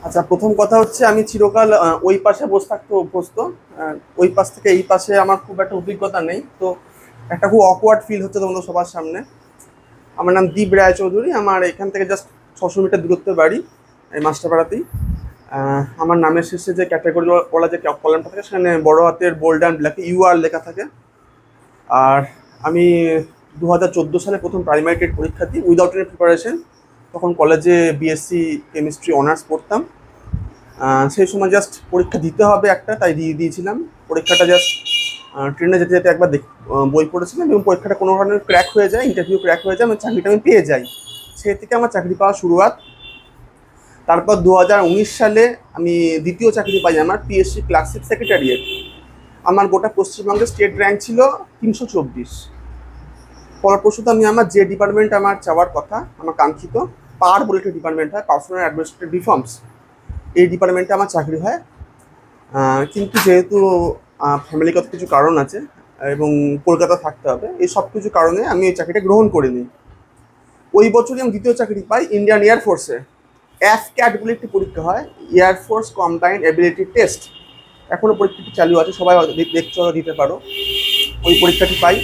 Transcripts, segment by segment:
আচ্ছা, প্রথম কথা হচ্ছে আমি চিরকাল ওই পাশে বসে থাকতে অভ্যস্ত। ওই পাশ থেকে এই পাশে আমার খুব একটা অভিজ্ঞতা নেই, তো একটা খুব অকওয়ার্ড ফিল হচ্ছে তোমাদের সবার সামনে। আমার নাম দীপ রায়চৌধুরী, আমার এখান থেকে জাস্ট 600 মিটার দূরত্বে বাড়ি, এই মাস্টারপাড়াতেই। আমার নামের শেষে যে ক্যাটাগরি ওলা যে কলামটা থাকে সেখানে বড় হাতের বোল্ড অ্যান্ড ব্ল্যাকে ইউআর লেখা থাকে। আর আমি 2014 সালে প্রথম প্রাইমারি টেট পরীক্ষা দিই উইদাউট এনি প্রিপারেশন। তখন কলেজে বিএসসি কেমিস্ট্রি অনার্স পড়তাম। সেই সময় জাস্ট পরীক্ষা দিতে হবে একটা, তাই দিয়ে দিয়েছিলাম পরীক্ষাটা। জাস্ট ট্রেনে যেতে যেতে একবার বই পড়েছিলাম এবং পরীক্ষাটা কোনো ধরনের ক্র্যাক হয়ে যায়, ইন্টারভিউ ক্র্যাক হয়ে যায়, আমি চাকরিটা আমি পেয়ে যাই। সে থেকে আমার চাকরি পাওয়া শুরুয়াত। তারপর 2019 সালে আমি দ্বিতীয় চাকরি পাই, আমার পিএসসি ক্লাসিক সেক্রেটারিয়েট। আমার গোটা পশ্চিমবঙ্গের স্টেট র্যাঙ্ক ছিল 324। ফলপ্রসূত আমি আমার যে ডিপার্টমেন্ট আমার চাওয়ার কথা, আমার কাঙ্ক্ষিত পার বলে একটা ডিপার্টমেন্ট হয়, পার্সোনাল অ্যাডমিনিস্ট্রেটিভ রিফর্মস, এই ডিপার্টমেন্টে আমার চাকরি হয়। কিন্তু যেহেতু ফ্যামিলিগত কিছু কারণ আছে এবং কলকাতা থাকতে হবে, এই সব কিছু কারণে আমি এই চাকরিটা গ্রহণ করিনি। ওই বছরই আমি দ্বিতীয় চাকরি পাই ইন্ডিয়ান এয়ারফোর্সে। ক্যাট বলে একটি পরীক্ষা হয়, এয়ারফোর্স কম্বাইন্ড এবিলিটি টেস্ট। এখনও পরীক্ষাটি চালু আছে, সবাই দেখতে দিতে পারো। ওই পরীক্ষাটি পাই।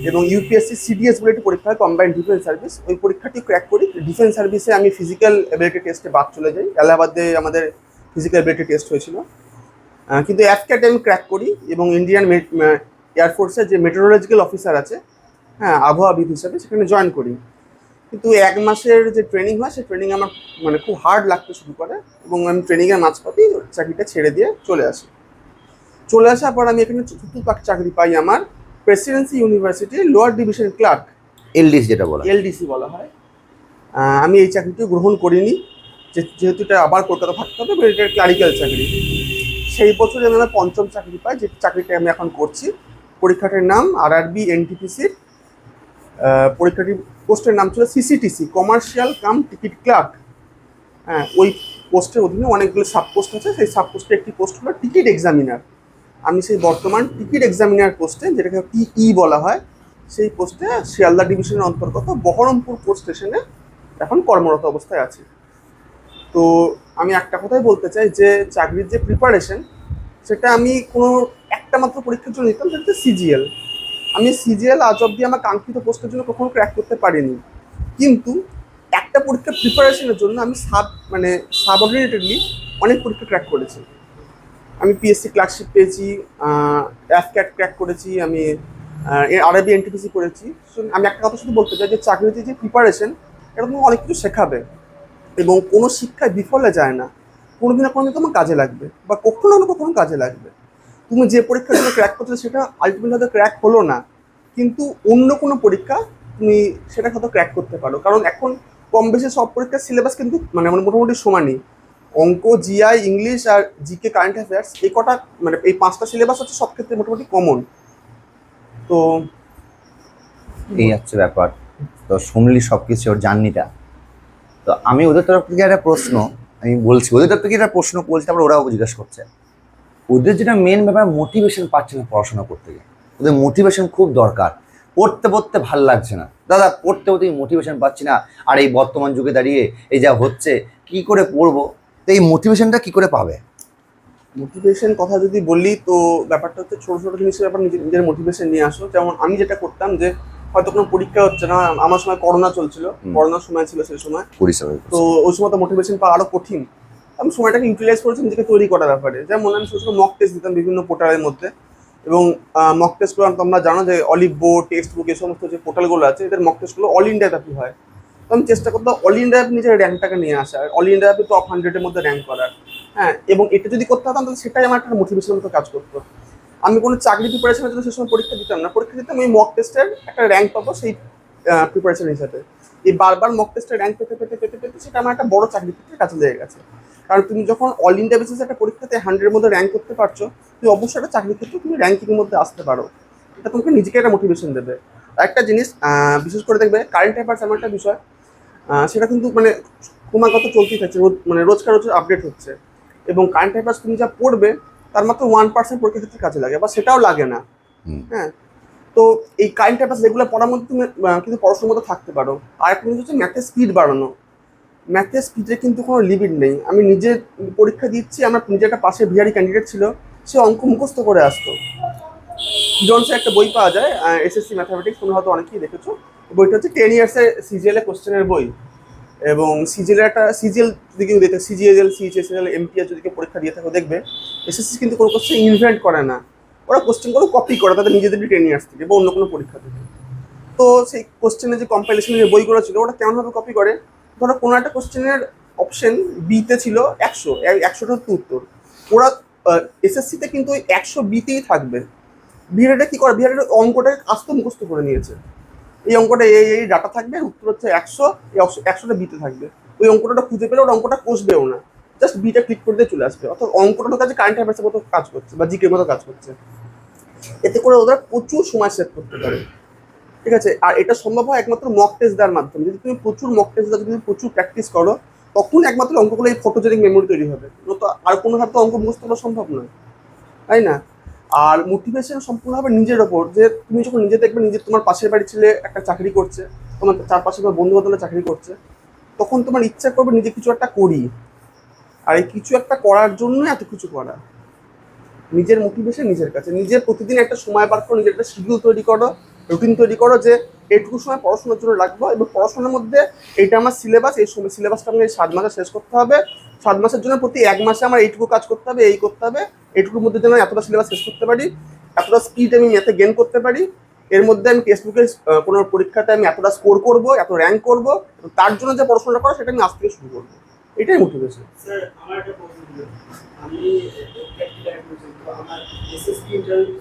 এবং ইউপিএসসি সিডিএস বলে একটি পরীক্ষা হয়, কম্বাইন্ড ডিফেন্স সার্ভিস, ওই পরীক্ষাটি ক্র্যাক করি। ডিফেন্স সার্ভিসে আমি ফিজিক্যাল এবিলিটি টেস্টে বাদ চলে যাই, এলাহাবাদে আমাদের ফিজিক্যাল এবিলিটি টেস্ট হয়েছিল। কিন্তু ক্যাট আমি ক্র্যাক করি এবং ইন্ডিয়ান এয়ারফোর্সের যে মেটেরোলজিক্যাল অফিসার আছে, হ্যাঁ, আবহাওয়াবিদ হিসাবে সেখানে জয়েন করি। কিন্তু 1 মাসের যে ট্রেনিং হয়, সেই ট্রেনিং আমার মানে খুব হার্ড লাগতে শুরু করে এবং আমি ট্রেনিংয়ের মাঝপথেই চাকরিটা ছেড়ে দিয়ে চলে আসি। চলে আসার পর আমি এখানে চতুর্থ চাকরি পাই আমার প্রেসিডেন্সি ইউনিভার্সিটির লোয়ার ডিভিশন ক্লার্ক, এলডিসি যেটা বলা এলডিসি বলা হয়। আমি এই চাকরিটি গ্রহণ করিনি, যেহেতু এটা আবার কলকাতা থাকতে হবে, এটা ক্লারিক্যাল চাকরি। সেই বছরে আমি আমার পঞ্চম চাকরি পাই, যে চাকরিটা আমি এখন করছি। পরীক্ষাটির নাম আরআরবি এনটিপিসির। পরীক্ষাটির পোস্টের নাম ছিল CCTC, commercial cum ticket clerk. হ্যাঁ, ওই পোস্টের অধীনে অনেকগুলো সাব পোস্ট আছে, সেই সাব পোস্টের একটি পোস্ট হলো টিকিট এক্সামিনার। আমি সেই বর্তমান টিকিট এক্সামিনার পোস্টে, যেটাকে টিই বলা হয়, সেই পোস্টে শিয়ালদা ডিভিশনের অন্তর্গত বহরমপুর পোস্ট স্টেশনে এখন কর্মরত অবস্থায় আছি। তো আমি একটা কথাই বলতে চাই যে চাকরির যে প্রিপারেশন, সেটা আমি কোনো একটা মাত্র পরীক্ষার জন্য নিতাম, সেটা হচ্ছে সিজিএল। আমি সিজিএল আজ অব্দি আমার কাঙ্ক্ষিত পোস্টের জন্য কখনো ক্র্যাক করতে পারিনি। কিন্তু একটা পরীক্ষার প্রিপারেশনের জন্য আমি সাবঅর্ডিনেটেডলি অনেক পরীক্ষা ক্র্যাক করেছি। আমি পিএসসি ক্লার্কশিপ পেয়েছি, ক্যাট ক্র্যাক করেছি, আমি আরআরবি এনটিপিসি করেছি। আমি একটা কথা শুধু বলতে চাই যে চাকরিতে যে প্রিপারেশন, এটা তোমাকে অনেক কিছু শেখাবে এবং কোনো শিক্ষায় বিফলে যায় না। কোনোদিন না কোনোদিন তোমার কাজে লাগবে বা কখনো না কখনো কাজে লাগবে। তুমি যে পরীক্ষার জন্য ক্র্যাক করছো সেটা আলটিমেটলি হয়তো ক্র্যাক হলো না, কিন্তু অন্য কোনো পরীক্ষা তুমি সেটা হয়তো ক্র্যাক করতে পারো। কারণ এখন কম বেশি সব পরীক্ষার সিলেবাস কিন্তু মানে মোটামুটি সমানই। অঙ্ক, জিআই, ইংলিশ আর জিকে, কারেন্ট অ্যাফেয়ার্স, এই কটা মানে এই 5টা সিলেবাস হচ্ছে সব ক্ষেত্রে মোটামুটি কমন। তো এই হচ্ছে ব্যাপার। তো শুনলি সবকিছু ওর জার্নিটা। তো আমি ওদের তরফ থেকে একটা প্রশ্ন আমি বলছি, ওদের তরফ থেকে একটা প্রশ্ন বলছি, তারপর ওরাও জিজ্ঞেস করছে। ওদের যেটা মেন ব্যাপার, মোটিভেশন পাচ্ছে না পড়াশোনা করতে গিয়ে। ওদের মোটিভেশন খুব দরকার। পড়তে পড়তে ভাল লাগছে না দাদা, পড়তে পড়তেই মোটিভেশন পাচ্ছি না। আর এই বর্তমান যুগে দাঁড়িয়ে এই যা হচ্ছে, কি করে পড়বো? তো এই মোটিভেশনটা কি করে পাবে? মোটিভেশন কথা যদি বলি, তো ব্যাপারটা হচ্ছে ছোটো ছোটো জিনিসের ব্যাপার নিজের নিজের মোটিভেশন নিয়ে আসো। যেমন আমি যেটা করতাম, যে হয়তো কোনো পরীক্ষা হচ্ছে না, আমার সময় করোনা চলছিল, করোনার সময় ছিল সেই সময়। তো ওই সময় তো মোটিভেশন পাওয়া আরও কঠিন। আমি সময়টাকে ইউটিলাইজ করেছি নিজেকে তৈরি করার ব্যাপারে। যেমন আমি ছোটো ছোটো মক টেস্ট দিতাম বিভিন্ন পোর্টালের মধ্যে। এবং মক টেস্টগুলো তোমরা জানো যে অলিভ বোর্ড, টেক্সট বুক, এই সমস্ত যে পোর্টালগুলো আছে, এদের মক টেস্টগুলো অল ইন্ডিয়া ব্যাপী হয়। তো আমি চেষ্টা করতাম অল ইন্ডিয়া নিজের র্যাঙ্কটাকে নিয়ে আসার, অল ইন্ডিয়া টপ 100-এর মধ্যে র্যাঙ্ক করার। হ্যাঁ, এবং এটা যদি করতে হতাম তাহলে সেটাই আমার একটা মোটিভেশনের মতো কাজ করতো। আমি কোনো চাকরি প্রিপারেশনের জন্য সে সময় পরীক্ষা দিতাম না, পরীক্ষা দিতাম ওই মক টেস্টের একটা র্যাঙ্ক পাবো সেই প্রিপারেশন হিসাবে। এই বারবার মক টেস্টের র্যাঙ্ক পেতে পেতে পেতে পেতে সেটা আমার একটা বড় চাকরি ক্ষেত্রে কাজে লেগে গেছে। কারণ তুমি যখন অল ইন্ডিয়া বেসিসে একটা পরীক্ষাতে 100-এর মধ্যে র্যাঙ্ক করতে পারছো, তুমি অবশ্যই একটা চাকরি ক্ষেত্রে তুমি র্যাঙ্কিংয়ের মধ্যে আসতে পারো। এটা তোমাকে নিজেকে একটা মোটিভেশন দেবে। একটা জিনিস বিশেষ করে দেখবে, কারেন্ট অ্যাফেয়ার্স এমন একটা বিষয়, সেটা কিন্তু মানে ক্রমাগত চলতেই থাকছে, রোজকার রোজ আপডেট হচ্ছে। এবং কারেন্ট অ্যাফেয়ার্স তুমি যা পড়বে তার মাত্র 1% পরীক্ষার ক্ষেত্রে কাজে লাগে, বা সেটাও লাগে না। হ্যাঁ, তো এই কারেন্ট অ্যাফেয়ার্স রেগুলার পড়ার মধ্যে তুমি কিন্তু পড়াশোনার মধ্যে থাকতে পারো। আর একটা জিনিস হচ্ছে ম্যাথের স্পিড বাড়ানো। ম্যাথের স্পিডে কিন্তু কোনো লিমিট নেই। আমি নিজে পরীক্ষা দিচ্ছি, আমার নিজে একটা পাশে ভিআরি ক্যান্ডিডেট ছিল, সে অঙ্ক মুখস্থ করে আসতো। জনসের একটা বই পাওয়া যায়, এসএসসি ম্যাথামেটিক্স, তোমরা হয়তো অনেকেই দেখেছো। বইটা হচ্ছে 10 ইয়ার্সের সিজিএল এর কোশ্চেনের বই। এবং সিজিএল একটা সিজিএল যদি কেউ দেখে, সিজিএল, সিএইচএসএল, এমটিএস যদি কেউ পরীক্ষা দিয়ে থাকো দেখবে, এসএসসি কিন্তু কোনো কোশ্চেন ইনভেন্ট করে না, ওরা কোশ্চেনগুলো কপি করে তাদের নিজেদের 10 ইয়ার্স থেকে বা অন্য কোনো পরীক্ষা থেকে। তো সেই কোশ্চেনের যে কম্পাইলেশনের যে বইগুলো ছিল ওটা কেমনভাবে কপি করে, ধরো কোনো একটা কোশ্চেনের অপশন বিতে ছিল 100টা উত্তর, ওরা এসএসসিতে কিন্তু ওই 100 বিতেই থাকবে। বিহারিটা কি করে, বিহারিটা অঙ্কটাকে আস্তে মুখস্থ করে নিয়েছে, এই অঙ্কটা এই ডাটা থাকবে, উত্তর হচ্ছে 100, এই 100টা বিতে থাকবে। ওই অঙ্কটা খুঁজে পেলে ওর অঙ্কটা কষবেও না, জাস্ট বিটা ক্লিক করে দিয়ে চলে আসবে। অর্থাৎ অঙ্কটার কাছে কারেন্ট অ্যাফেয়ার্সের মতো কাজ করছে বা জিকের মতো কাজ করছে। এতে করে ওরা প্রচুর সময় সেভ করতে পারে। ঠিক আছে, আর এটা সম্ভব হয় একমাত্র মক টেস্ট দেওয়ার মাধ্যমে। যদি তুমি প্রচুর মক টেস্ট দাও, যদি তুমি প্রচুর প্র্যাকটিস করো, তখন একমাত্র অঙ্কগুলো এই ফটোজেনিক মেমোরি তৈরি হবে, তো আর কোনোভাবে তো অঙ্ক মুখস্থ করা সম্ভব নয়, তাই না? আর মোটিভেশন সম্পূর্ণভাবে নিজের ওপর, যে তুমি যখন নিজে দেখবে নিজে তোমার পাশের বাড়ির ছেলে একটা চাকরি করছে, তোমার চারপাশে তোমার বন্ধু বান্ধবরা চাকরি করছে, তখন তোমার ইচ্ছা করবে নিজে কিছু একটা করি। আর এই কিছু একটা করার জন্য এত কিছু করা, নিজের মোটিভেশন নিজের কাছে। নিজের প্রতিদিন একটা সময় বার করো, নিজের একটা শিডিউল তৈরি করো, রুটিন তৈরি করো যে এইটুকু সময় পড়াশোনার জন্য রাখবো, এবং পড়াশোনার মধ্যে এইটা আমার সিলেবাস, এই সময় সিলেবাসটা আমাকে 7 মাসে শেষ করতে হবে। 7 মাসের জন্য প্রতি 1 মাসে আমার এইটুকু কাজ করতে হবে, এই করতে হবে, এইটুকুর মধ্যে যেন এতটা সিলেবাস শেষ করতে পারি, এতটা স্পিড আমি ম্যাথে গেন করতে পারি, এর মধ্যে আমি টেক্সটবুকের কোনো পরীক্ষাতে আমি এতটা স্কোর করবো, এত র্যাঙ্ক করবো, তার জন্য যে পড়াশোনাটা করা সেটা আমি আজ থেকে শুরু করবো। এটাই মোটিভেশন। স্যার আমার একটা প্রশ্ন ছিল, আমি প্র্যাকটিক্যাল করছি, তো আমার এসএসসি ইন্টারভিউ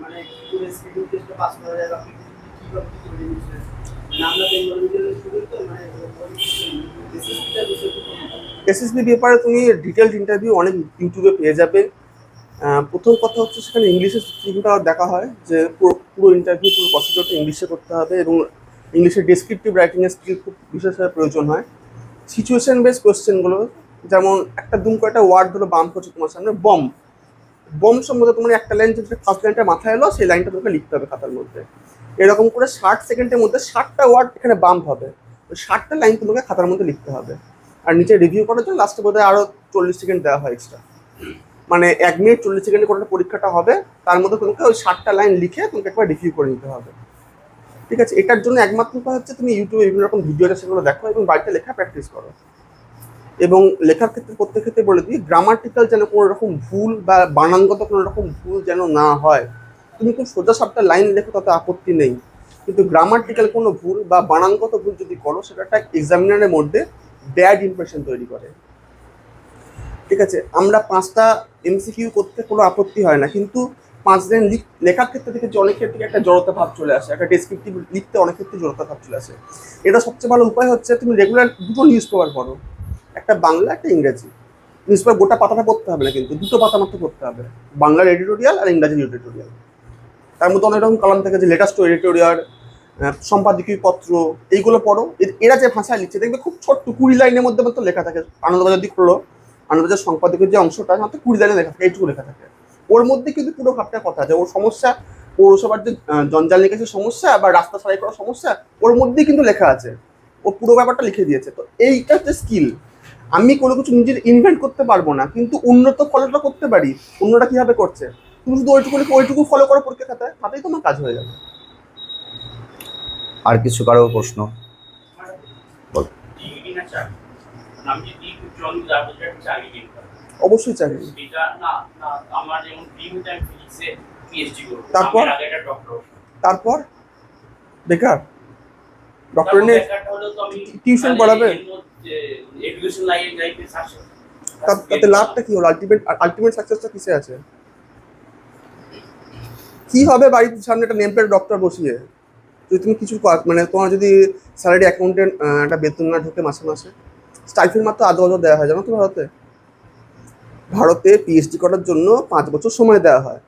মানে কি করে স্কিল টেস্টে পাস করা যায়, আপনি কিভাবে কি করে নিয়েছেন? মানে আমরা বেঙ্গল মিডিয়ামের স্টুডেন্ট, তো মানে এসএসসিটা বিষয় তো এসএসবি ব্যাপারে তুমি ডিটেলড ইন্টারভিউ অনেক ইউটিউবে পেয়ে যাবে। প্রথম কথা হচ্ছে সেখানে ইংলিশের স্কিলটা দেখা হয়, যে পুরো ইন্টারভিউ পুরো প্রসিডিওরটা ইংলিশে করতে হবে, এবং ইংলিশের ডেসক্রিপটিভ রাইটিংয়ের স্কিল খুব বিশেষভাবে প্রয়োজন হয়। সিচুয়েশন বেস কোয়েশ্চেনগুলো, যেমন একটা দুম করে একটা ওয়ার্ড ধরো বাম্প হচ্ছে তোমার সামনে, বম, বম সম্বন্ধে তোমার একটা লাইন, যেটা ফার্স্ট লাইনটা মাথায় এলো সেই লাইনটা তোমাকে লিখতে হবে খাতার মধ্যে। এরকম করে 60 সেকেন্ডের মধ্যে 60টা ওয়ার্ড এখানে বাম্প হবে, ওই 60টা লাইন তোমাকে খাতার মধ্যে লিখতে হবে। আর নিচে রিভিউ করার জন্য লাস্টে বোধহয় আরও 40 সেকেন্ড দেওয়া হয় এক্সট্রা। মানে 1 মিনিট 40 সেকেন্ডে কোনো একটা পরীক্ষাটা হবে, তার মধ্যে তোমাকে ওই 60টা লাইন লিখে তোমাকে একবার রিভিউ করে নিতে হবে। ঠিক আছে, এটার জন্য একমাত্র উপায় হচ্ছে তুমি ইউটিউবে বিভিন্ন রকম ভিডিও আছে সেগুলো দেখো, এবং বাড়িতে লেখা প্র্যাকটিস করো। এবং লেখার ক্ষেত্রে প্রত্যেক ক্ষেত্রে বলে দিই, গ্রামাটিক্যাল যেন কোনো রকম ভুল বা বানানগত কোনো রকম ভুল যেন না হয়। তুমি খুব সোজা সাপটা লাইন লেখো তাতে আপত্তি নেই, কিন্তু গ্রামাটিক্যাল কোনো ভুল বা বানানগত ভুল যদি করো, সেটা একটা এক্সামিনারের মধ্যে ব্যাড ইমপ্রেশন তৈরি করে। ঠিক আছে, আমরা 5টা এমসিকিউ করতে কোনো আপত্তি হয় না, কিন্তু 5 লাইন লেখার ক্ষেত্রে দেখেছি অনেক ক্ষেত্রে একটা জড়তা ভাব চলে আসে, একটা ডেসক্রিপটিভ লিখতে অনেক ক্ষেত্রে জড়তা ভাব চলে আসে। এটা সবচেয়ে ভালো উপায় হচ্ছে তুমি রেগুলার দুটো নিউজ পেপার পড়ো, একটা বাংলা একটা ইংরেজি। নিউজ পেপার গোটা পাতাটা পড়তে হবে না, কিন্তু দুটো পাতা মাত্র পড়তে হবে, বাংলার এডিটোরিয়াল আর ইংরাজির এডিটোরিয়াল। তার মধ্যে অনেক রকম কলাম থাকে, যে লেটাস্ট এডিটোরিয়াল, সম্পাদকীয় পত্র, এইগুলো পড়ো। এরা যে ভাষায় লিখছে দেখবে খুব ছোট্ট 20 লাইনের মধ্যে মাত্র লেখা থাকে। আনন্দবাজার দিক হলো, আনন্দবাজার সম্পাদকের যে অংশটা মাত্র 20 লাইনে লেখা থাকে, এইটুকু লেখা থাকে। ওর মধ্যে কিন্তু পুরো ভাবটা কথা আছে, ওর সমস্যা, পৌরসভার যে জঞ্জাল নিকাশের সমস্যা বা রাস্তা সারাই করার সমস্যা, ওর মধ্যেই কিন্তু লেখা আছে, ও পুরো ব্যাপারটা লিখে দিয়েছে। তো এইটা হচ্ছে স্কিল। আমি কোনো কিছু নিজের ইনভেন্ট করতে পারবো না, কিন্তু উন্নত ফলোটা করতে পারি। অন্যরা কিভাবে করছে, তুমি শুধু ওইটুকু লিখে ওইটুকু ফলো করো পরীক্ষা খাতায়, তাতেই তোমার কাজ হয়ে যাবে। আর কিছু কারো প্রশ্ন? বল। আমি যদি জন লাইব্রেরির চাকরি করতাম, অবশ্যই চাকরি। এটা না না আমার যেমন ড্রিম টাইম ফিজিক্সে পিএইচডি করব, তারপর? আমি আগে একটা ডক্টর। তারপর বেকার ডক্টর নিয়ে টিউশন পড়াবে, এডুকেশন লাইনে যাইতে সাকসেস, তাতে লাভটা কি হলো? আলটিমেট সাকসেসটা কিসে আছে? কি হবে বাড়ির সামনে একটা নেম প্লেট ডক্টর বসিয়ে, যদি তুমি কিছু মানে তোমার যদি স্যালারি অ্যাকাউন্টেন্ট একটা বেতন না ঢোকে মাসে মাসে, স্টাইফেল মাত্র 8,000 দেওয়া হয়, জানো তো? ভারতে পিএইচডি করার জন্য 5 বছর সময় দেওয়া হয়।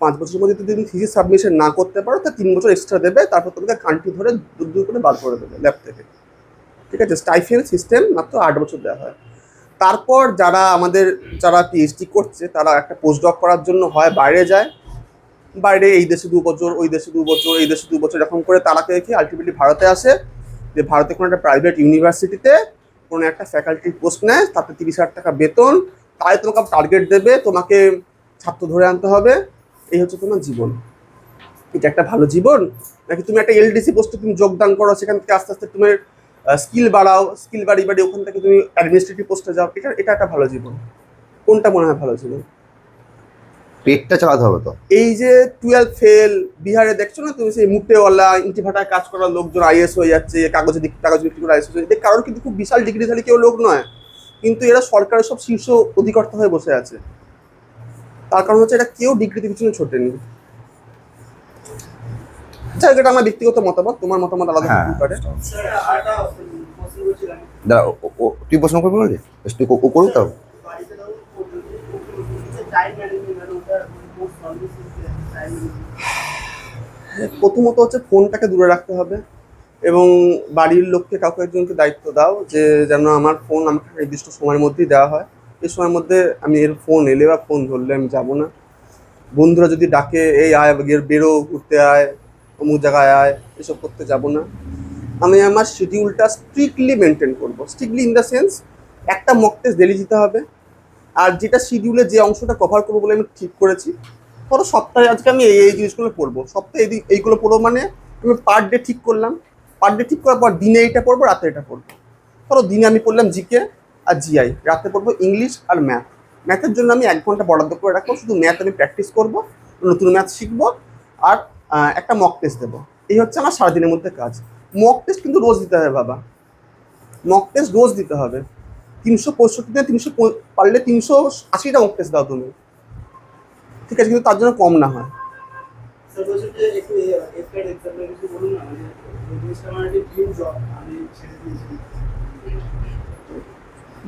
5 বছরের মধ্যে যদি তুমি থিসিস সাবমিশন না করতে পারো, তা 3 বছর এক্সট্রা দেবে, তারপর তোমাকে কান্ট্রি ধরে দূর করে বার করে দেবে ল্যাব থেকে। ঠিক আছে, স্টাইফেল সিস্টেম মাত্র 8 বছর দেওয়া হয়। তারপর যারা পিএইচডি করছে, তারা একটা পোস্ট ডক করার জন্য হয় বাইরে যায়, বাইরে এই দেশে 2 বছর, ওই দেশে 2 বছর, এই দেশে 2 বছর, এরকম করে তারা কি আলটিমেটলি ভারতে আসে, যে ভারতে কোনো একটা প্রাইভেট ইউনিভার্সিটিতে কোনো একটা ফ্যাকাল্টির পোস্ট নেয়, তাতে 30,000 টাকা বেতন, তাই তোমাকে টার্গেট দেবে, তোমাকে ছাত্র ধরে আনতে হবে, এই হচ্ছে তোমার জীবন। এটা একটা ভালো জীবন? নাকি তুমি একটা এলডিসি পোস্টে তুমি যোগদান করো, সেখান থেকে আস্তে আস্তে তুমি স্কিল বাড়াও, স্কিল বাড়িয়ে বাড়িয়ে ওখান থেকে তুমি অ্যাডমিনিস্ট্রেটিভ পোস্টে যাও, এটা একটা ভালো জীবন? কোনটা মনে হয় ভালো জীবন? পেটটা চালাতে হবে তো। এই যে 12 ফেল বিহারে দেখছো না তুমি, সেই মুটেওয়ালা ইন্টিভাটায় কাজ করা লোকজন আইএস হয়ে যাচ্ছে, কাগজ বিক্রি করে আইএস হয়ে যাচ্ছে, কারণ কিন্তু খুব বিশাল ডিগ্রিধারী কেউ লোক নয়, কিন্তু এরা সরকারের সব শীর্ষ অধিকর্তা হয়ে বসে আছে। তার কারণ হচ্ছে এটা কেউ ডিগ্রিতে পিছনে ছোটেনি। আচ্ছা, এটা আমার ব্যক্তিগত মতামত, তোমার মতামত আলাদা হ্যাঁ হতে পারে। স্যার আরেকটা প্রশ্ন করছিলাম। দাঁড়া, তুই প্রশ্ন করবি বললি, তুই করুক তাও। বাড়িতে ধরুন টাইম ম্যানেজমেন্ট মানে ওটা মোস্ট সার্ভিস টাইম প্রথমত হচ্ছে ফোনটাকে দূরে রাখতে হবে, এবং বাড়ির লোককে কাউকে একজনকে দায়িত্ব দাও যে যেন আমার ফোন আমাকে নির্দিষ্ট সময়ের মধ্যেই দেওয়া হয়। এই সময়ের মধ্যে আমি এর ফোন এলে বা ফোন ধরলে আমি যাবো না। বন্ধুরা যদি ডাকে এই আয় বেরো ঘুরতে আয়, অমুক জায়গায় আয়, এসব করতে যাব না। আমি আমার শিডিউলটা স্ট্রিক্টলি মেনটেন করবো। স্ট্রিক্টলি ইন দ্য সেন্স, একটা মক টেস্ট ডেলি দিতে হবে, আর যেটা শিডিউলে যে অংশটা কভার করবো বলে আমি ঠিক করেছি, ধরো সপ্তাহে আজকে আমি এই জিনিসগুলো পড়বো, সপ্তাহে এইগুলো পড়বো, মানে আমি পার ডে ঠিক করলাম। পার ডে ঠিক করার পর দিনে এইটা পড়বো, রাতে এটা পড়বো। ধরো দিনে আমি পড়লাম জিকে আর জিআই, রাতে পড়বো ইংলিশ আর ম্যাথ। ম্যাথের জন্য আমি 1 ঘন্টা বরাদ্দ করে রাখবো, শুধু ম্যাথ আমি প্র্যাকটিস করবো, নতুন ম্যাথ শিখবো, আর একটা মক টেস্ট দেবো। এই হচ্ছে আমার সারাদিনের মধ্যে কাজ। মক টেস্ট কিন্তু রোজ দিতে হবে বাবা, মক টেস্ট রোজ দিতে হবে। 365 দিনে 300, পারলে 380টা মক টেস্ট দাও তুমি, ঠিক আছে, কিন্তু তার জন্য কম না হয়। স্যার বলছেন যে একটু এফএড এক্সাম্পল কিছু বলুন না, মানে এই জিনিসটা আমার একটা ড্রিম জব, আমি ছেড়ে দিয়েছি।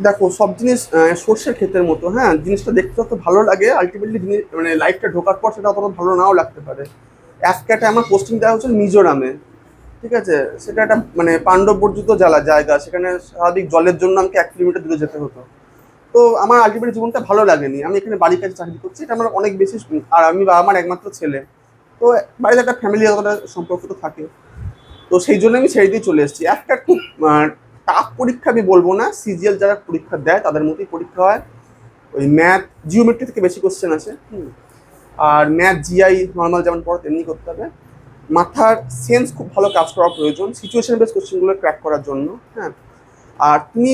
দেখো, সব জিনিস সর্ষের ক্ষেতের মতো, হ্যাঁ, জিনিসটা দেখতে যত ভালো লাগে, আলটিমেটলি জিনিস মানে লাইফটা ঢোকার পর সেটা অতটা ভালো নাও লাগতে পারে। অ্যাফক্যাটে আমার পোস্টিং দেওয়া হচ্ছে মিজোরামে, ঠিক আছে, সেটা একটা মানে পাণ্ডব বর্জিত জায়গা, সেখানে স্বাভাবিক জলের জন্য আমাকে 1 কিলোমিটার দূরে যেতে হতো। তো আমার আলটিমেট জীবনটা ভালো লাগেনি, আমি এখানে বাড়ির কাছে চাকরি করছি, এটা আমার অনেক বেশি, আর আমি বাবা আমার একমাত্র ছেলে, তো বাড়িতে একটা ফ্যামিলি সম্পর্ক তো থাকে, তো সেই জন্য আমি ছেড়ে দিয়ে চলে এসেছি। একটা খুব টাফ পরীক্ষা আমি বলবো না, সিজিএল যারা পরীক্ষা দেয় তাদের মতোই পরীক্ষা হয়। ওই ম্যাথ জিওমেট্রি থেকে বেশি কোশ্চেন আছে, আর ম্যাথ জিআই নর্মাল যেমন পড়ো তেমনি করতে হবে। মাথার সেন্স খুব ভালো কাজ করা প্রয়োজন সিচুয়েশন বেস কোশ্চেনগুলো ক্র্যাক করার জন্য, হ্যাঁ। আর তুমি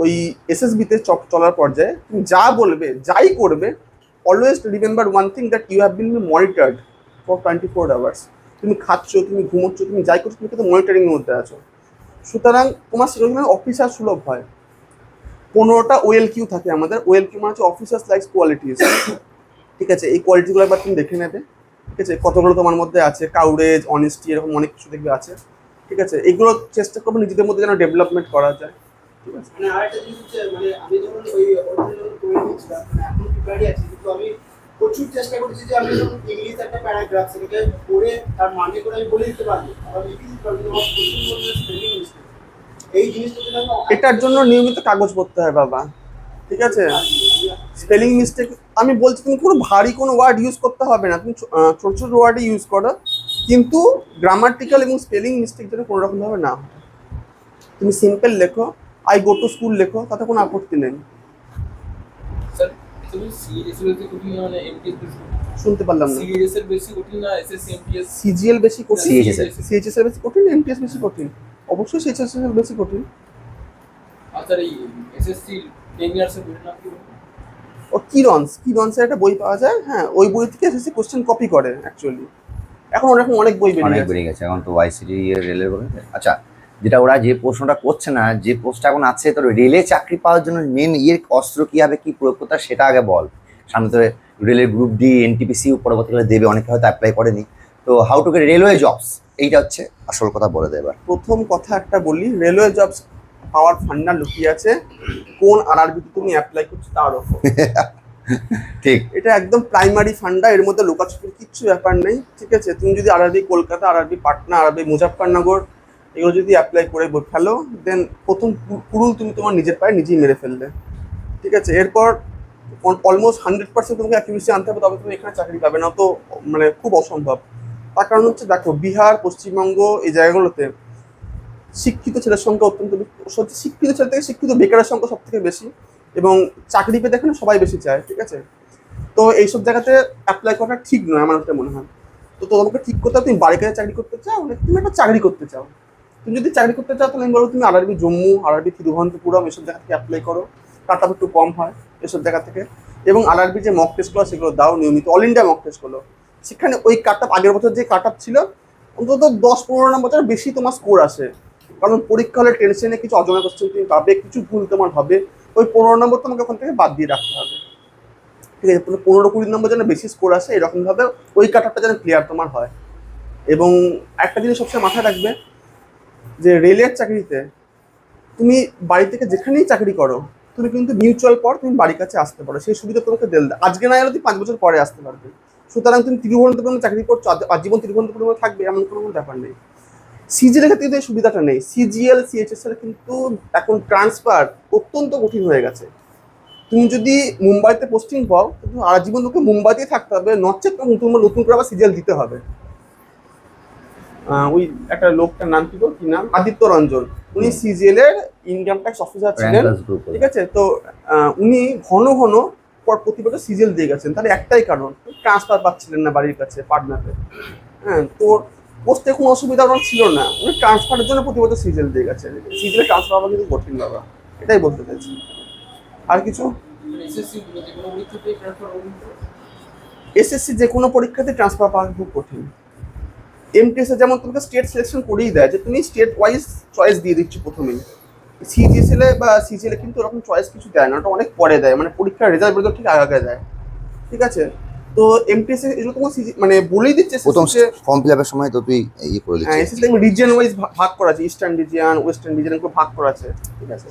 ওই এসএসবিতে চলার পর্যায়ে তুমি যা বলবে, যাই করবে, always remember one thing, that you have been monitored for 24 hours. তুমি খাচ্ছ, তুমি ঘুমোচ্ছ, তুমি যাই করছো, তুমি কিন্তু মনিটরিংয়ের মধ্যে আছো। সুতরাং তোমার সেখানে অফিসার সুলভ হয়। 15টা OLQ থাকে আমাদের। OLQ মানে হচ্ছে অফিসার্স লাইফ কোয়ালিটিস, ঠিক আছে। এই কোয়ালিটিগুলো একবার তুমি দেখে নেবে, ঠিক আছে, কতগুলো তোমার মধ্যে আছে, কাউরেজ, অনেস্টি, এরকম অনেক কিছু দেখবে আছে, ঠিক আছে। এগুলো চেষ্টা করবে নিজেদের মধ্যে যেন ডেভেলপমেন্ট করা যায়, ঠিক আছে। মানে আরেকটা জিনিস হচ্ছে, মানে আমি যখন ওই অরিজিনাল করে নিয়েছিলাম, মানে এখন প্রিপেয়ারই আছি, কিন্তু আমি প্রচুর চেষ্টা করেছি যে আমি যখন ইংলিশ একটা প্যারাগ্রাফ সেটাকে পড়ে তার মানে করে আমি বলে দিতে পারবো, আবার লিখে দিতে পারবো, আমার প্রচুর পরিমাণে স্পেলিং মিস্টেক। এই জিনিসটা যদি আমি এটার জন্য নিয়মিত কাগজ পড়তে হয় বাবা, ঠিক আছে। স্পেলিং মিস্টেক আমি বলছি, তুমি কোনো ভারী কোনো ওয়ার্ড ইউজ করতে হবে না, তুমি ছোট ছোট ওয়ার্ডই ইউজ করো, কিন্তু গ্রামাটিক্যাল এবং স্পেলিং মিস্টেক যেন কোনো রকমভাবে না হয়। তুমি সিম্পল লেখো, আই গো টু স্কুল লেখো, তাতে কোনো আপত্তি নেই। স্যার সিএস এর বেশি কঠিন না, মানে এমটিএস বেশি কঠিন? শুনতে পারলাম না। সিএস এর বেশি কঠিন না এসএসসি এমটিএস? সিজিএল বেশি কঠিন, CHS এর বেশি কঠিন, এমটিএস বেশি কঠিন, অবশ্যই সিএইচএস এর বেশি কঠিন। আর স্যার এই এসএসসি 10 ইয়ার্স এর বইয়ের নাম কি বলুন? ও কিরণসের একটা বই পাওয়া যায়, হ্যাঁ, ওই বই থেকে এসএসসি কোশ্চেন কপি করে অ্যাকচুয়ালি। এখন ওরকম অনেক বই অনেক বেরিয়ে গেছে। বেরিয়ে গেছে এখন তো ওয়াইসিটি রেলের বলে। আচ্ছা, যেটা ওরা যে প্রশ্নটা করছে না, যে পোস্টটা এখন আছে, তোর রেলে চাকরি পাওয়ার জন্য মেন অস্ত্র কি হবে, কি প্রয়োগ করতে হয়, সেটা আগে বল। সামনে তো রেলের গ্রুপ ডি, এনটিপিসি পরবর্তীকালে দেবে, অনেকে হয়তো অ্যাপ্লাই করেনি, তো how to get railway jobs, এইটা হচ্ছে আসল কথা, বলে দেয় এবার। প্রথম কথা একটা বলি, রেলওয়ে জবস পাওয়ার ফান্ডা লুকিয়ে আছে কোন আরআরবিতে তুমি অ্যাপ্লাই করছো তার উপর। ঠিক, এটা একদম প্রাইমারি ফান্ডা, এর মধ্যে লুকাছুপির কিচ্ছু ব্যাপার নেই, ঠিক আছে। তুমি যদি RRB Kolkata, RRB Patna, RRB Muzaffarnagar এগুলো যদি অ্যাপ্লাই করে ফেলো, দেন প্রথম কুড়ুল তুমি তোমার নিজের পায়ে নিজেই মেরে ফেললে, ঠিক আছে। এরপর অলমোস্ট 100% তোমাকে অ্যাকিউরেসি আনতে হবে, তবে তুমি এখানে চাকরি পাবে না, তো মানে খুব অসম্ভব। তার কারণ হচ্ছে দেখো, বিহার, পশ্চিমবঙ্গ এই জায়গাগুলোতে শিক্ষিত ছেলের সংখ্যা অত্যন্ত সত্যি, শিক্ষিত ছেলে থেকে শিক্ষিত বেকারের সংখ্যা সব থেকে বেশি, এবং চাকরি পেতে এখানে সবাই বেশি চায়, ঠিক আছে। তো এইসব জায়গাতে অ্যাপ্লাই করা ঠিক নয় আমার একটা মনে হয়। তো তোমাকে ঠিক করতে হবে তুমি বাড়ি কাজে চাকরি করতে চাও নাকি তুমি একটা চাকরি করতে চাও। তুমি যদি চাকরি করতে চাও তাহলে আমি বলবো তুমি আরআরবি জম্মু, আরআরবি তিরুবনন্তপুরম এসব জায়গা থেকে অ্যাপ্লাই করো, কাট অফ একটু কম হয় এসব জায়গা থেকে। এবং আরআরবি যে মক টেস্টগুলো সেগুলো দাও নিয়মিত, অল ইন্ডিয়া মক টেস্টগুলো, সেখানে ওই কাট অফ আগের বছর যে কাট অফ ছিল অন্তত 10-15 নম্বর বেশি তোমার স্কোর আসে। কারণ পরীক্ষা হলে টেনশনে কিছু অজানা কোশ্চেন তুমি পাবে, কিছু ভুল তোমার হবে, ওই 15 নম্বর তোমাকে ওখান থেকে বাদ দিয়ে রাখতে হবে, ঠিক আছে। 15-20 নম্বর যেন বেশি স্কোর আসে, এরকমভাবে ওই কাট অফটা যেন ক্লিয়ার তোমার হয়। এবং একটা জিনিস সবসময় মাথায় রাখবে যে রেলের চাকরিতে তুমি বাড়ি থেকে যেখানেই চাকরি করো তুমি কিন্তু মিউচুয়াল পর তুমি বাড়ির কাছে আসতে পারো, সেই সুবিধা তোমাকে দেয়। আজকে না এলে তুমি 5 বছর পরে আসতে পারবে। সুতরাং তুমি তিরুবনন্তপুরমে চাকরি করছো, আজীবন তিরুবনন্তপুরমে থাকবে এমন কোনো ব্যাপার নেই। সিজিএল এর ক্ষেত্রে কিন্তু এই সুবিধাটা নেই। সিজিএল সিএইচএসএল কিন্তু এখন ট্রান্সফার অত্যন্ত কঠিন হয়ে গেছে। তুমি যদি মুম্বাইতে পোস্টিং পাও তুমি আজীবন তোকে মুম্বাইতেই থাকতে হবে, নচেত নতুন করে আবার সিজিএল দিতে হবে। ওই একটা লোকটার নাম কি নাম, আদিত্য রঞ্জন, উনি সিজিএল এর ইনকাম ট্যাক্স অফিসার ছিলেন, ঠিক আছে। তো উনি ঘন ঘন প্রতি বছর সিজিএল দিয়ে গেছেন, তাহলে একটাই কারণ ট্রান্সফার পাচ্ছিলেন না বাড়ির কাছে পাটনাতে। হ্যাঁ, তো পোস্টে কোনো অসুবিধা ওনার ছিল না, উনি ট্রান্সফারের জন্য প্রতি বছর সিজিএল দিয়ে গেছেন। সিজিএল ট্রান্সফার হওয়া কিন্তু কঠিন বাবা, এটাই বলতে চাইছি। আর কিছু এসএসসি গুলো যে কোনো পরীক্ষাতেই ট্রান্সফার হবে? এসএসসি যে কোনো পরীক্ষাতে ট্রান্সফার পাওয়া খুব কঠিন। এমটিএসে যেমন তোমাকে স্টেট সিলেকশন করেই দেয় যে তুমি স্টেট ওয়াইজ চয়েস দিয়ে দিচ্ছি প্রথমেই। সিজিএসএল বা সিজিএল কিন্তু ওরকম চয়েস কিছু দেয় না, ওটা অনেক পরে দেয়, মানে পরীক্ষার রেজাল্ট বেরোতে ঠিক আগে দেয়, ঠিক আছে। তো এমটিএসে এগুলো তোমার মানে বলেই দিচ্ছে প্রথম ফর্ম ফিল আপের সময় তো তুই ইয়ে করে হ্যাঁ, দিচ্ছিস। এসএসসি রিজিয়ন ওয়াইজ ভাগ করা আছে, ইস্টার্ন রিজিয়ন, ওয়েস্টার্ন রিজিয়ন এগুলো ভাগ করা আছে, ঠিক আছে।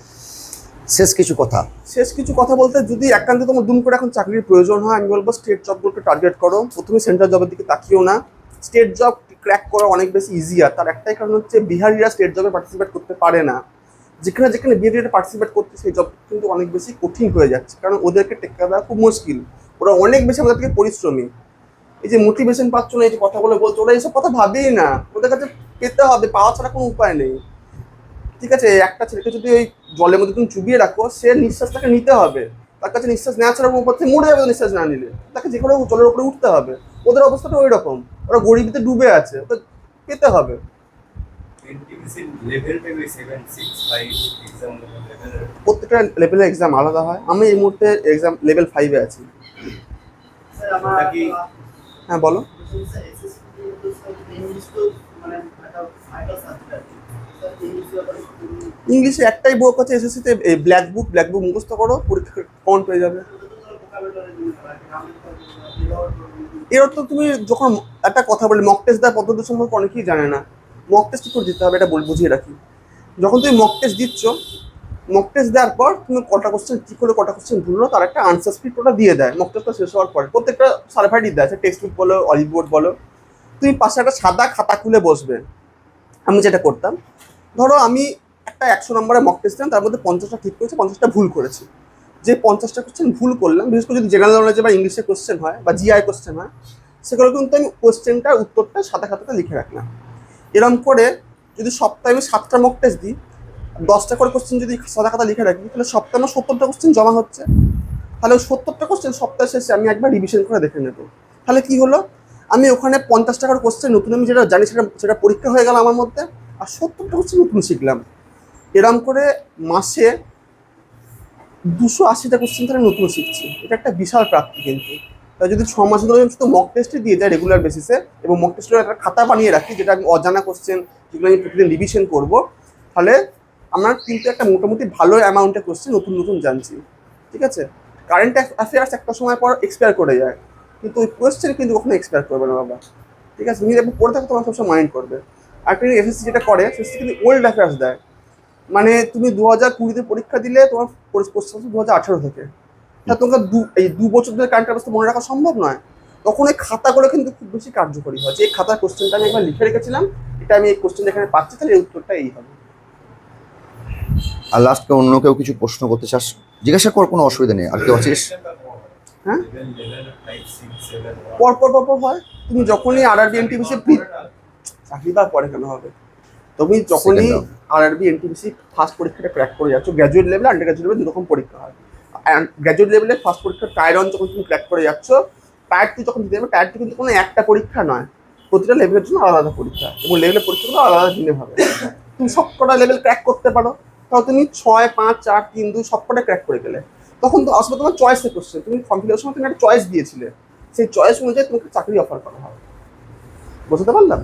শেষ কিছু কথা। শেষ কিছু কথা বলতে, যদি একান্ত তোমার দুম করে এখন চাকরির প্রয়োজন হয় আমি বলবো স্টেট জবগুলোকে টার্গেট করো, প্রথমে সেন্ট্রাল জবের দিকে তাকিও না। স্টেট জব ক্র্যাক করা অনেক বেশি ইজিয়ার, তার একটাই কারণ হচ্ছে বিহারিরা স্টেট জবে পার্টিসিপেট করতে পারে না। যেখানে যেখানে বিহারিরা পার্টিসিপেট করতে সেই জব কিন্তু অনেক বেশি কঠিন হয়ে যাচ্ছে, কারণ ওদেরকে টেক্কা দেওয়া খুব মুশকিল, ওরা অনেক বেশি আমাদের থেকে পরিশ্রমী। এই যে মোটিভেশন পাচ্ছ না, এই যে কথাগুলো বলছো, ওরা এইসব কথা ভাবেই না, ওদের কাছে পেতে হবে, পাওয়া ছাড়া কোনো উপায় নেই, ঠিক আছে। একটা ছেলেকে যদি ওই জলের মধ্যে তুমি চুবিয়ে রাখো, সে নিঃশ্বাসটাকে নিতে হবে, তার কাছে নিঃশ্বাস নেওয়া ছাড়া উপর থেকে মরে যাবে নিঃশ্বাস না নিলে, তাকে যে কোনো জলের উপরে উঠতে হবে। ওদের অবস্থাটা ওই রকম, ওরা গরিবিতে ডুবে আছে, ওদের পেতে হবে। প্রত্যেকটা লেভেলের এক্সাম আলাদা হয়, আমি এই মুহূর্তে এক্সাম লেভেল 5-এ আছি। স্যার আমার হ্যাঁ বলো। স্যার এসএসসি ইংলিশ তো মানে একটা ভাইটাল সাবজেক্ট, স্যার ইংলিশ ব্যাপারে ইংলিশে একটাই বুক আছে এসএসসিতে, ব্ল্যাক বুক মুখস্থ করো, পরীক্ষা কমন পেয়ে যাবে। এর অর্থ তুমি যখন একটা কথা বলি মক টেস্ট দেওয়ার পদ্ধতি সম্পর্কে অনেকেই জানে না। মক টেস্ট কি করে দিতে হবে এটা বুঝিয়ে রাখি। যখন তুমি মক টেস্ট দিচ্ছ, মক টেস্ট দেওয়ার পর তুমি কটা কোশ্চেন ঠিক করে কটা কোশ্চেন ভুললো তার একটা আনসার স্ক্রিপ্ট ওটা দিয়ে দেয় মক টেস্টটা শেষ হওয়ার পরে। প্রত্যেকটা সার্ভারই দেয়, টেক্সট বুক বলো, অলিভ বোর্ড বলো। তুমি পাশে একটা সাদা খাতা খুলে বসবে। আমি যেটা করতাম, ধরো আমি একটা 100 নম্বরের মক টেস্ট দিলাম, তার মধ্যে 50টা ঠিক করেছি, 50টা ভুল করেছি। যে 50টা কোশ্চেন ভুল করলাম, বিশেষ করে যদি জেনারেল নলেজে বা ইংলিশে কোশ্চেন হয় বা জিআই কোশ্চেন হয়, সেগুলো কিন্তু আমি কোশ্চেনটার উত্তরটা সাদা খাতাতে লিখে রাখলাম। এরকম করে যদি সপ্তাহে আমি 7টা মক টেস্ট দিই, 10টা করে কোশ্চেন যদি সাদা খাতা লিখে রাখি, তাহলে সপ্তাহে 70টা কোশ্চেন জমা হচ্ছে। তাহলে 70টা কোশ্চেন সপ্তাহ শেষে আমি একবার রিভিশন করে দেখে নেবো। তাহলে কি হলো, আমি ওখানে 50 টাকার কোশ্চেন নতুন আমি যেটা জানি সেটা পরীক্ষা হয়ে গেল আমার মধ্যে, আর 70টা কোশ্চেন নতুন শিখলাম। এরম করে মাসে 280টা কোশ্চেন তারা নতুন শিখছি, এটা একটা বিশাল প্রাপ্তি। কিন্তু তাই যদি 6 মাস ধরে শুধু মক টেস্টে দিয়ে যায় রেগুলার বেসিসে, এবং মক টেস্টের একটা খাতা বানিয়ে রাখি যেটা আমি অজানা কোশ্চেন যেগুলো আমি প্রতিদিন রিভিশন করবো, তাহলে আমার কিন্তু একটা মোটামুটি ভালো অ্যামাউন্টের কোশ্চেন নতুন নতুন জানছি, ঠিক আছে। কারেন্ট অ্যাফেয়ার্স একটা সময় পর এক্সপায়ার করে যায়, কিন্তু ওই কোয়েশ্চেন কিন্তু কখনো এক্সপায়ার করবে না বাবা, ঠিক আছে। তুমি যখন পড়ে থাকো তোমার সবসময় মাইন্ড করবে। আর কিন্তু এসএসসি যেটা করে, এসএসসি কিন্তু ওল্ড অ্যাফেয়ার্স দেয়, মানে তুমি 2020-তে পরীক্ষা দিলে তোমার প্রশ্ন 2018 থেকে, তা তোমাকে এই 2 বছর ধরে কারেন্ট অ্যাফেয়ার্স মনে রাখা সম্ভব নয়। তখন এই খাতাগুলো কিন্তু খুব বেশি কার্যকরী হয়, যে এই খাতার কোশ্চেনটা আমি একবার লিখে রেখেছিলাম, এটা আমি এই কোশ্চেন এখানে পাচ্ছি, তাহলে এই উত্তরটা এই হবে। আর লাস্টে অন্য কেউ কিছু প্রশ্ন করতে চাস জিজ্ঞাসা কর, কোনো অসুবিধা নেই। আর কেউ আছিস? হ্যাঁ, পর পর পর পর হয়। তুমি যখনই আরআরবি এনটিপিসি চাকরি বা পরে কেন হবে, তুমি যখনই Second আরআরবি এনটিপিসি ফার্স্ট পরীক্ষাটা ক্র্যাক করে যাচ্ছ, graduate level under graduate level দুরকম পরীক্ষা হয়। গ্র্যাজুয়েট লেভেলে ফার্স্ট পরীক্ষা টায়ার 1 যখন তুমি ক্র্যাক করে যাচ্ছ, টায়ার 2 যখন দিতে যাবে, টায়ার 2 কিন্তু কোনো একটা পরীক্ষা নয়, প্রতিটা লেভেলের জন্য আলাদা আলাদা পরীক্ষা, এবং লেভেলের পরীক্ষাগুলো আলাদা আলাদা দিনে হবে। তুমি সবকটা লেভেল ক্র্যাক করতে পারো, তাও তুমি 6, 5, 4, 3, 2 সবকটা ক্র্যাক করে গেলে, তখন তো আসলে তোমার চয়েসে কোশ্চেন, তুমি ফর্ম ফিল আপের সময় তুমি একটা চয়েস দিয়েছিলে, সেই চয়েস অনুযায়ী তোমাকে চাকরি অফার করা হবে। বুঝতে পারলাম?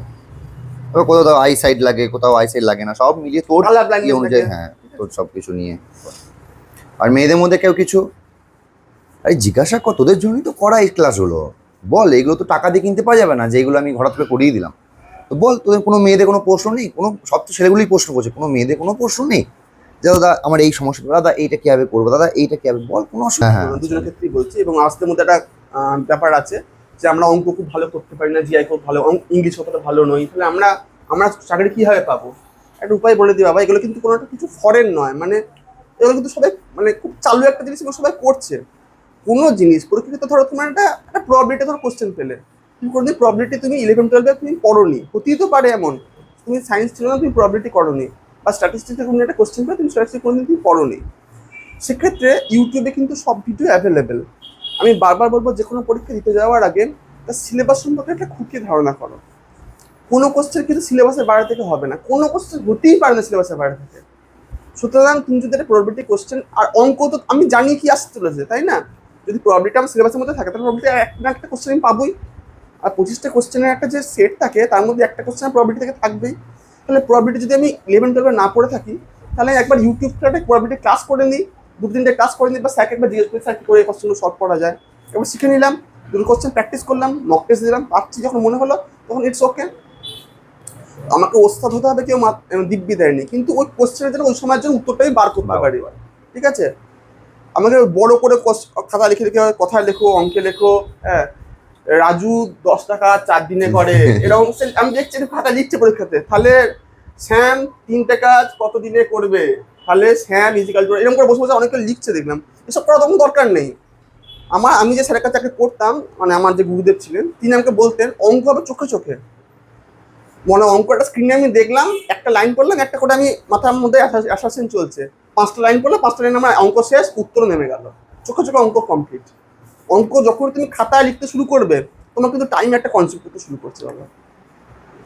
এবার কোথাও আই সাইড লাগে, কোথাও আই সাইড লাগে না, সব মিলিয়ে তোর Colour blindness ইয়ে অনুযায়ী, থাকে। হ্যাঁ তোর সব কিছু নিয়ে। আর মেয়েদের মধ্যে কেউ কিছু আরে জিজ্ঞাসা কর, তোদের জন্যই তো করা এই ক্লাসগুলো, বল এগুলো তো টাকা দিয়ে কিনতে পাওয়া যাবে না, যেগুলো আমি হঠাৎ করে করিয়ে দিলাম। তো বল তোদের কোনো মেয়েদের কোনো প্রশ্ন নেই? কোনো সব তো ছেলেগুলোই প্রশ্ন করছে, কোনো মেয়েদের কোনো প্রশ্ন নেই যে দাদা আমার এই সমস্যা, দাদা এইটা কীভাবে করবো, দাদা এইটা কীভাবে, বল কোনো অসুবিধা? হ্যাঁ দুজনের ক্ষেত্রেই বলছি। এবং আজকের মধ্যে একটা ব্যাপার আছে যে আমরা অঙ্ক খুব ভালো করতে পারি না, জিআই খুব ভালো, ইংলিশ অতটা ভালো নই, তাহলে আমরা আমরা চাকরি কীভাবে পাবো? একটা উপায় বলে দিই বাবা, এগুলো কিন্তু কোনো একটা কিছু ফরেন নয়, মানে এগুলো কিন্তু সবাই মানে খুব চালু একটা জিনিস, এগুলো সবাই করছে। কোনো জিনিস পরীক্ষিত, ধরো তোমার একটা প্রববিলিটি ধরো কোশ্চেন পেলে, তুমি কোনোদিন প্রববিলিটি তুমি 11-12 তুমি পড়োনি, হতেই তো পারে এমন, তুমি সায়েন্স ছিল না, তুমি প্রববিলিটি করোনি, বা স্ট্যাটিস্টিক্সে কোনো একটা কোশ্চেন পেলে তুমি স্ট্যাটিস্টিক্স কোনোদিন তুমি পড়োনি। সেক্ষেত্রে ইউটিউবে কিন্তু সব ভিডিও অ্যাভেলেবেল। আমি বারবার বলবো, যে কোনো পরীক্ষা দিতে যাওয়ার আগে তার সিলেবাস সম্পর্কে একটা খুঁটিয়ে ধারণা করো। কোনো কোশ্চেন কিন্তু সিলেবাসের বাইরে থেকে হবে না, কোনো কোশ্চেন হতেই পারে না সিলেবাসের বাইরে থেকে। সুতরাং তুমি যদি একটা প্রববিলিটি কোশ্চেন, আর অঙ্ক তো আমি জানি কি আসতে চলেছে, তাই না? যদি প্রববিলিটি আমার সিলেবাসের মধ্যে থাকে, তাহলে প্রববিলিটি একটা না একটা কোশ্চেন আমি পাবোই। আর 25টা কোশ্চেনের একটা যে সেট থাকে, তার মধ্যে একটা কোশ্চেন প্রববিলিটি থেকে থাকবেই। তাহলে প্রববিলিটি যদি আমি 11-12 না পড়ে থাকি, তাহলে একবার ইউটিউব থেকে প্রববিলিটি ক্লাস করে নিই, 2-3টে ক্লাস করে নিই, বা স্যারকে একবার জিজ্ঞেস করি স্যার কী করে এই কোশ্চেনগুলো সলভ করা যায়, এবার শিখে নিলাম, দুটো কোশ্চেন প্র্যাকটিস করলাম, মক টেস্ট দিলাম, পাচ্ছি যখন মনে হলো, তখন ইটস ওকে। আমাকে ওস্তাদ হতে হবে কেউ দিব্যি দেয়নি, কিন্তু ওই কোশ্চেনের জন্য ওই সময়ের জন্য উত্তরটাই বার করতে পারি, ঠিক আছে? আমাকে বড় করে খাতা লিখে লিখে কথা লেখো, অঙ্কে লেখো, হ্যাঁ রাজু 10 টাকা 4 দিনে করে, এরকম আমি দেখছি খাতা লিখছে পরীক্ষাতে, তাহলে শ্যাম 3 টাকা কত দিনে করবে, তাহলে শ্যাম ইজিক্যাল টু, এরকম করে বসে বসে অনেকে লিখছে দেখলাম। এসব করার তখন দরকার নেই। আমি যে স্যারের কাছে করতাম, মানে আমার যে গুরুদেব ছিলেন, তিনি আমাকে বলতেন অঙ্ক হবে চোখে চোখে, মনে অঙ্ক একটা স্ক্রিনে আমি দেখলাম, একটা লাইন পড়লাম, একটা করে আমি মাথার মধ্যে অ্যাসাসিন চলছে, 5টা লাইন পড়লাম, 5টা লাইন আমার অঙ্ক শেষ, উত্তর নেমে গেল, চোখে চোখে অঙ্ক কমপ্লিট। অঙ্ক যখন তুমি খাতায় লিখতে শুরু করবে, তোমার কিন্তু টাইম একটা কনসেপ্ট করতে শুরু করছে বাবা।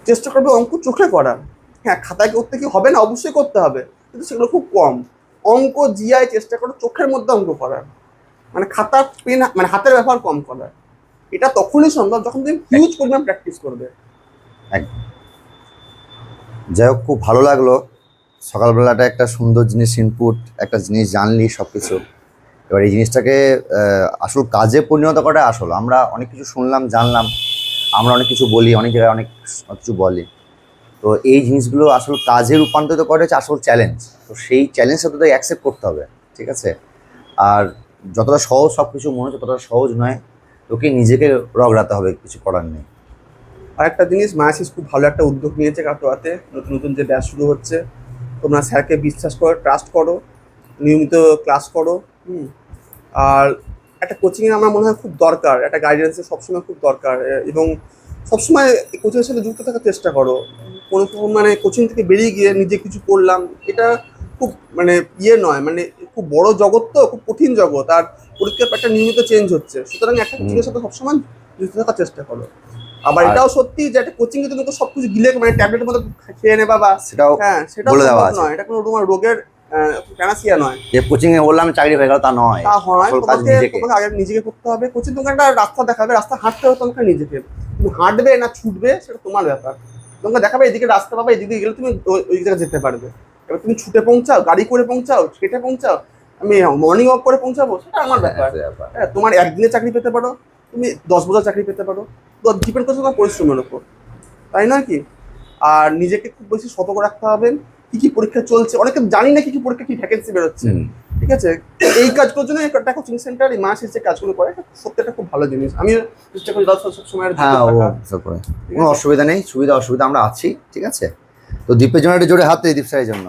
চেষ্টা করবে অঙ্ক চোখে করার। হ্যাঁ, খাতায় করতে কি হবে না, অবশ্যই করতে হবে, কিন্তু সেগুলো খুব কম। অঙ্ক জিআই চেষ্টা করো চোখের মধ্যে অঙ্ক করার, মানে খাতা পেন মানে হাতের ব্যবহার কম করার। এটা তখনই সম্ভব যখন তুমি হিউজ পরিমাণ প্র্যাকটিস করবে। একদম। যাই হোক, খুব ভালো লাগলো সকালবেলাটা, একটা সুন্দর জিনিস ইনপুট, একটা জিনিস জানলি সব কিছু। এবার এই জিনিসটাকে আসল কাজে পরিণত করা আসল, আমরা অনেক কিছু শুনলাম জানলাম, আমরা অনেক কিছু বলি, অনেক জায়গায় অনেক কিছু বলি, তো এই জিনিসগুলো আসল কাজে রূপান্তরিত করে হচ্ছে আসল চ্যালেঞ্জ। তো সেই চ্যালেঞ্জটা তোদের অ্যাকসেপ্ট করতে হবে, ঠিক আছে? আর যতটা সহজ সব কিছু মনে হচ্ছে ততটা সহজ নয়, তোকে নিজেকে রগড়াতে হবে, কিছু করার নেই। আর একটা জিনিস, মায়াশিস খুব ভালো একটা উদ্যোগ নিয়েছে কাটোয়াতে, নতুন নতুন যে ব্যাচ শুরু হচ্ছে, তোমরা স্যারকে বিশ্বাস করো, ট্রাস্ট করো, নিয়মিত ক্লাস করো। আর একটা কোচিংয়ে আমার মনে হয় খুব দরকার, একটা গাইডেন্সের সবসময় খুব দরকার, এবং সবসময় কোচিংয়ের সাথে যুক্ত থাকার চেষ্টা করো। কোনো মানে কোচিং থেকে বেরিয়ে গিয়ে নিজে কিছু করলাম, এটা খুব মানে নয়, মানে খুব বড় জগৎ, তো খুব কঠিন জগৎ, আর পরীক্ষার একটা নিয়মিত চেঞ্জ হচ্ছে, সুতরাং একটা কোচিংয়ের সাথে সবসময় যুক্ত থাকার চেষ্টা করো। আবার এটাও সত্যি যে একটা কোচিং যদি তোমাকে সবকিছু গিলে মানে ট্যাবলেটের মধ্যে খেয়ে নেবা, বা সেটাও হ্যাঁ সেটাও বলে দেওয়া সম্ভব আছে। নয়, এটা কোনো তোমার রোগের প্যানাসিয়া নয়। যে কোচিংয়ে বললাম চাকরি হয়ে গেল তা নয়, তা হয়, আসল কাজ নিজেকে। তোমাকে আগে নিজেকে করতে হবে। কোচিং তোমাকে একটা রাস্তা দেখাবে, রাস্তা হাঁটতে হবে তোমাকে নিজেকে, তুমি হাঁটবে না ছুটবে সেটা তোমার ব্যাপার। তোমাকে দেখাবে এদিকে রাস্তা পাবে, এদিকে গেলে তুমি ওই জায়গায় যেতে পারবে। এবার তুমি ছুটে পৌঁছাও, গাড়ি করে পৌঁছাও, হেঁটে পৌঁছাও, আমি মর্নিং ওয়াক করে পৌঁছাবো, সেটা আমার ব্যাপার। হ্যাঁ, তোমার একদিনে চাকরি পেতে পারো, তুমি 10 বছর চাকরি পেতে পারো, তো ডিপেন্ড করছে তোমার পরিশ্রমের উপর, তাই নয় কি? আর নিজেকে খুব বেশি সতর্ক রাখতে হবে। কি কি পরীক্ষা চলছে, অনেকে জানি না কি কি পরীক্ষা, কি ভ্যাকেন্সি বেরোচ্ছে, ঠিক আছে? এই কাজগুলোর জন্য একটা কোচিং সেন্টার, এই মাস যে কাজগুলো করে, সত্যি একটা খুব ভালো জিনিস। আমি চেষ্টা করি সবসময়। হ্যাঁ, কোনো অসুবিধা নেই, সুবিধা অসুবিধা আমরা আছি, ঠিক আছে? তো দীপের জন্য একটা জোরে হাত, দীপ স্যারের জন্য।